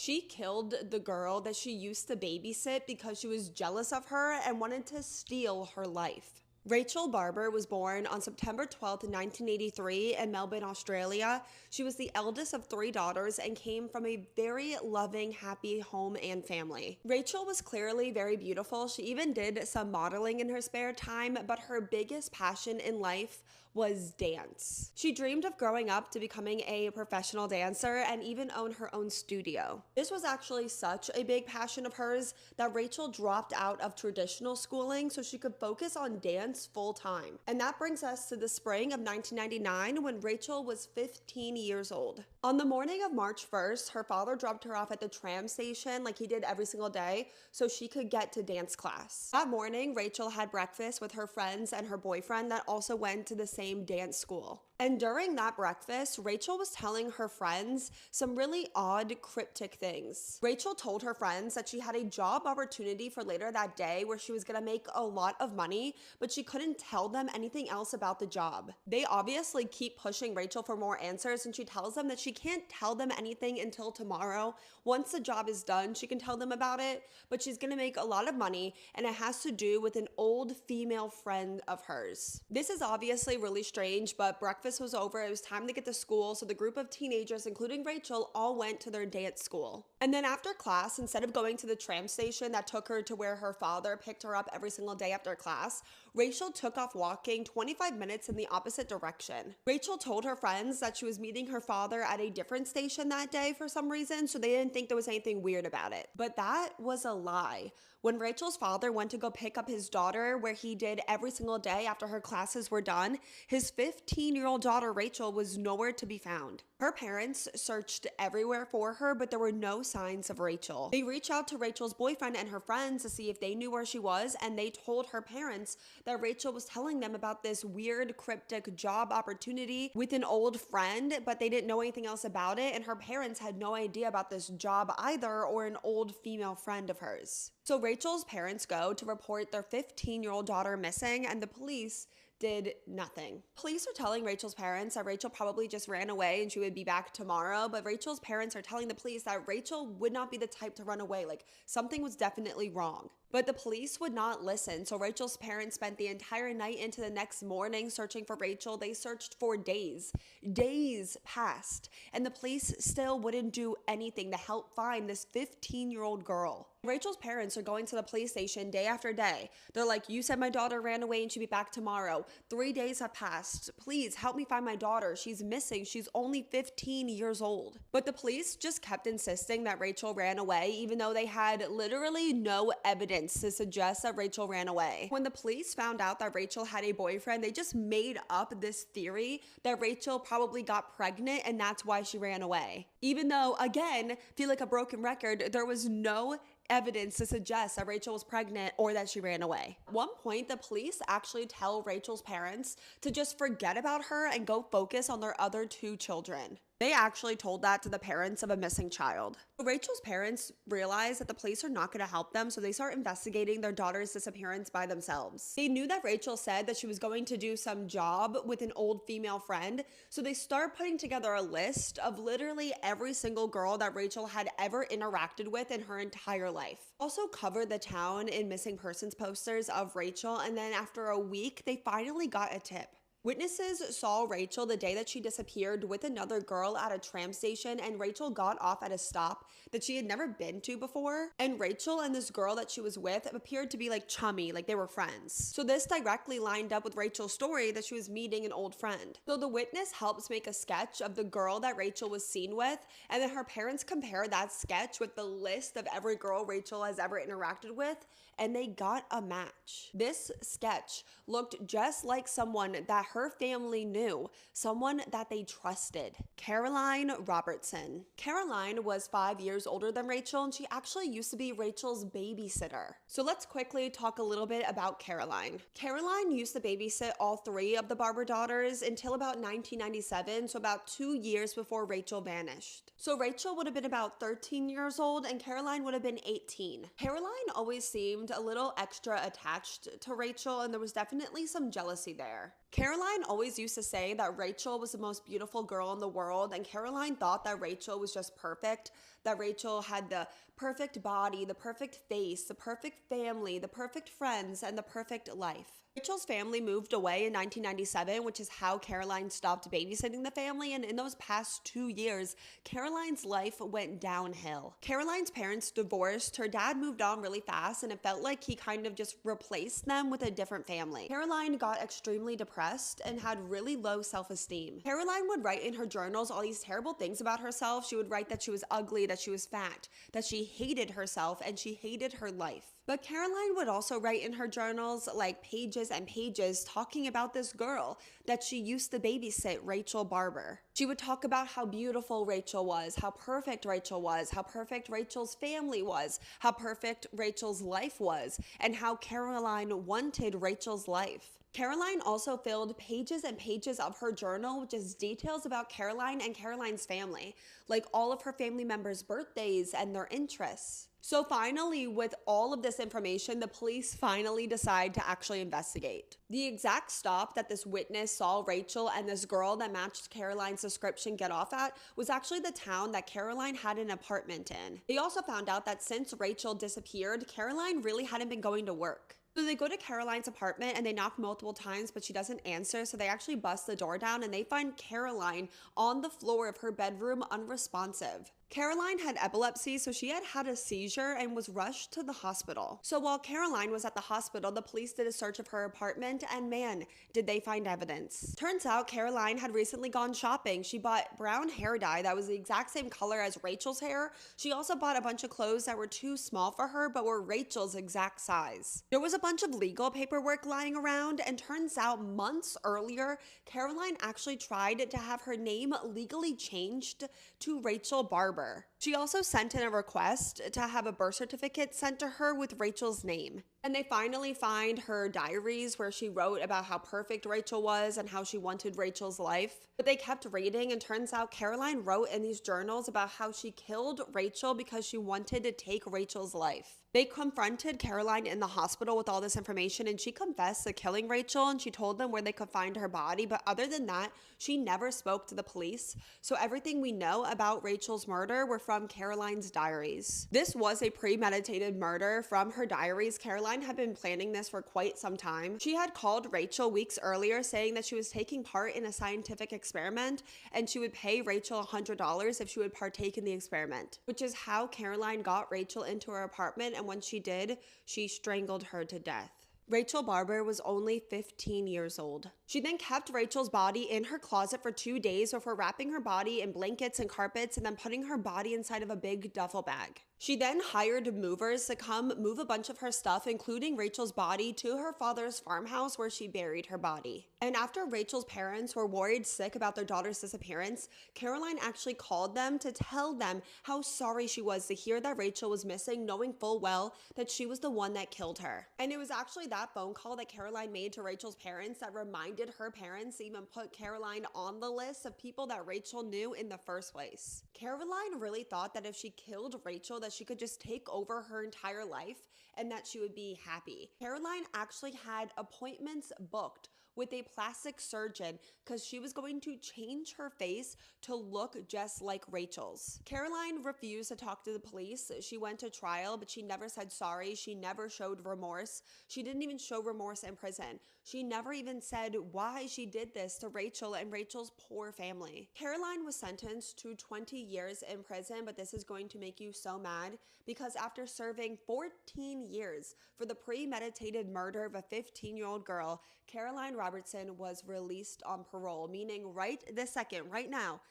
She killed the girl that she used to babysit because she was jealous of her and wanted to steal her life. Rachel Barber was born on September 12, 1983 in Melbourne, Australia. She was the eldest of 3 daughters and came from a very loving, happy home and family. Rachel was clearly very beautiful. She even did some modeling in her spare time, but her biggest passion in life was dance. She dreamed of growing up to becoming a professional dancer and even own her own studio. This was actually such a big passion of hers that Rachel dropped out of traditional schooling so she could focus on dance full time. And that brings us to the spring of 1999 when Rachel was 15 years old. On the morning of March 1st, her father dropped her off at the tram station like he did every single day so she could get to dance class. That morning, Rachel had breakfast with her friends and her boyfriend that also went to the same dance school. And during that breakfast, Rachel was telling her friends some really odd, cryptic things. Rachel told her friends that she had a job opportunity for later that day where she was gonna make a lot of money, but she couldn't tell them anything else about the job. They obviously keep pushing Rachel for more answers, and she tells them that she can't tell them anything until tomorrow. Once the job is done, she can tell them about it, but she's gonna make a lot of money, and it has to do with an old female friend of hers. This is obviously really strange, but breakfast was over. It was time to get to school, so the group of teenagers, including Rachel, all went to their dance school. And then after class, instead of going to the tram station that took her to where her father picked her up every single day after class, Rachel took off walking 25 minutes in the opposite direction. Rachel told her friends that she was meeting her father at a different station that day for some reason, so they didn't think there was anything weird about it. But that was a lie. When Rachel's father went to go pick up his daughter, where he did every single day after her classes were done, his 15-year-old daughter Rachel was nowhere to be found. Her parents searched everywhere for her, but there were no signs of Rachel. They reached out to Rachel's boyfriend and her friends to see if they knew where she was, and they told her parents that Rachel was telling them about this weird, cryptic job opportunity with an old friend, but they didn't know anything else about it, and her parents had no idea about this job either, or an old female friend of hers. So Rachel's parents go to report their 15-year-old daughter missing, and the police did nothing. Police are telling Rachel's parents that Rachel probably just ran away and she would be back tomorrow, but Rachel's parents are telling the police that Rachel would not be the type to run away, like something was definitely wrong. But the police would not listen, so Rachel's parents spent the entire night into the next morning searching for Rachel. They searched for days. Days passed, and the police still wouldn't do anything to help find this 15-year-old girl. Rachel's parents are going to the police station day after day. They're like, you said my daughter ran away and she'll be back tomorrow. 3 days have passed. Please help me find my daughter. She's missing. She's only 15 years old. But the police just kept insisting that Rachel ran away, even though they had literally no evidence to suggest that Rachel ran away. When the police found out that Rachel had a boyfriend, they just made up this theory that Rachel probably got pregnant and that's why she ran away. Even though, again, feel like a broken record, there was no evidence to suggest that Rachel was pregnant or that she ran away. At one point, the police actually tell Rachel's parents to just forget about her and go focus on their other 2 children. They actually told that to the parents of a missing child. Rachel's parents realize that the police are not going to help them, so they start investigating their daughter's disappearance by themselves. They knew that Rachel said that she was going to do some job with an old female friend, so they start putting together a list of literally every single girl that Rachel had ever interacted with in her entire life. Also covered the town in missing persons posters of Rachel, and then after a week, they finally got a tip. Witnesses saw Rachel the day that she disappeared with another girl at a tram station, and Rachel got off at a stop that she had never been to before. And Rachel and this girl that she was with appeared to be like chummy, like they were friends. So this directly lined up with Rachel's story that she was meeting an old friend. So the witness helps make a sketch of the girl that Rachel was seen with, and then her parents compare that sketch with the list of every girl Rachel has ever interacted with, and they got a match. This sketch looked just like someone that her family knew, someone that they trusted. Caroline Robertson. Caroline was 5 years older than Rachel, and she actually used to be Rachel's babysitter. So let's quickly talk a little bit about Caroline. Caroline used to babysit all 3 of the Barber daughters until about 1997, so about 2 years before Rachel vanished. So Rachel would have been about 13 years old and Caroline would have been 18. Caroline always seemed a little extra attached to Rachel, and there was definitely some jealousy there. Caroline always used to say that Rachel was the most beautiful girl in the world, and Caroline thought that Rachel was just perfect, that Rachel had the perfect body, the perfect face, the perfect family, the perfect friends, and the perfect life. Rachel's family moved away in 1997, which is how Caroline stopped babysitting the family, and in those past 2 years, Caroline's life went downhill. Caroline's parents divorced, her dad moved on really fast, and it felt like he kind of just replaced them with a different family. Caroline got extremely depressed and had really low self-esteem. Caroline would write in her journals all these terrible things about herself. She would write that she was ugly, that she was fat, that she hated herself, and she hated her life. But Caroline would also write in her journals like pages and pages talking about this girl that she used to babysit, Rachel Barber. She would talk about how beautiful Rachel was, how perfect Rachel was, how perfect Rachel's family was, how perfect Rachel's life was, and how Caroline wanted Rachel's life. Caroline also filled pages and pages of her journal with just details about Caroline and Caroline's family, like all of her family members' birthdays and their interests. So finally, with all of this information, the police finally decide to actually investigate. The exact stop that this witness saw Rachel and this girl that matched Caroline's description get off at was actually the town that Caroline had an apartment in. They also found out that since Rachel disappeared, Caroline really hadn't been going to work. So they go to Caroline's apartment and they knock multiple times, but she doesn't answer. So they actually bust the door down and they find Caroline on the floor of her bedroom unresponsive. Caroline had epilepsy, so she had had a seizure and was rushed to the hospital. So while Caroline was at the hospital, the police did a search of her apartment, and man, did they find evidence. Turns out Caroline had recently gone shopping. She bought brown hair dye that was the exact same color as Rachel's hair. She also bought a bunch of clothes that were too small for her, but were Rachel's exact size. There was a bunch of legal paperwork lying around, and turns out months earlier, Caroline actually tried to have her name legally changed to Rachel Barber. She also sent in a request to have a birth certificate sent to her with Rachel's name. And they finally find her diaries where she wrote about how perfect Rachel was and how she wanted Rachel's life. But they kept reading, and turns out Caroline wrote in these journals about how she killed Rachel because she wanted to take Rachel's life. They confronted Caroline in the hospital with all this information, and she confessed to killing Rachel, and she told them where they could find her body. But other than that, she never spoke to the police. So everything we know about Rachel's murder were from Caroline's diaries. This was a premeditated murder. From her diaries, Caroline had been planning this for quite some time. She had called Rachel weeks earlier saying that she was taking part in a scientific experiment and she would pay Rachel $100 if she would partake in the experiment, which is how Caroline got Rachel into her apartment, and when she did, she strangled her to death. Rachel Barber was only 15 years old. She then kept Rachel's body in her closet for 2 days before wrapping her body in blankets and carpets and then putting her body inside of a big duffel bag. She then hired movers to come move a bunch of her stuff, including Rachel's body, to her father's farmhouse where she buried her body. And after Rachel's parents were worried sick about their daughter's disappearance, Caroline actually called them to tell them how sorry she was to hear that Rachel was missing, knowing full well that she was the one that killed her. And it was actually that phone call that Caroline made to Rachel's parents that reminded her parents to even put Caroline on the list of people that Rachel knew in the first place. Caroline really thought that if she killed Rachel, that she could just take over her entire life and that she would be happy. Caroline actually had appointments booked with a plastic surgeon because she was going to change her face to look just like Rachel's. Caroline refused to talk to the police. She went to trial, but she never said sorry. She never showed remorse. She didn't even show remorse in prison. She never even said why she did this to Rachel and Rachel's poor family. Caroline was sentenced to 20 years in prison, but this is going to make you so mad because after serving 14 years for the premeditated murder of a 15-year-old girl, Caroline Robertson was released on parole, meaning right this second, right now,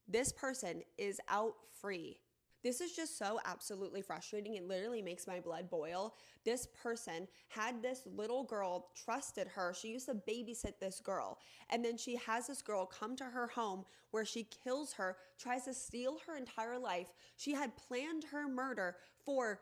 this person is out free. This is just so absolutely frustrating. It literally makes my blood boil. This person had this little girl, trusted her. She used to babysit this girl. And then she has this girl come to her home where she kills her, tries to steal her entire life. She had planned her murder for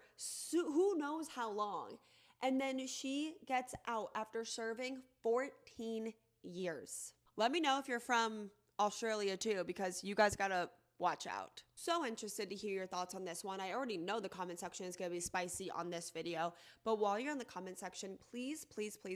who knows how long. And then she gets out after serving 14 years. Let me know if you're from Australia too, because you guys gotta watch out. So interested to hear your thoughts on this one. I already know the comment section is going to be spicy on this video, but while you're in the comment section, please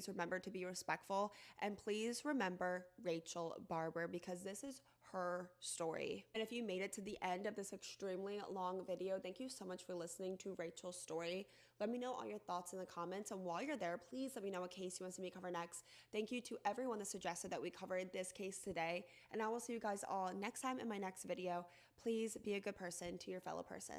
remember to be respectful, and please remember Rachel Barber, because this is her story. And if you made it to the end of this extremely long video, thank you so much for listening to Rachel's story. Let me know all your thoughts in the comments, and while you're there, please let me know what case you want to see me cover next. Thank you to everyone that suggested that we covered this case today, and I will see you guys all next time in my next video. Please be a good person to your fellow person.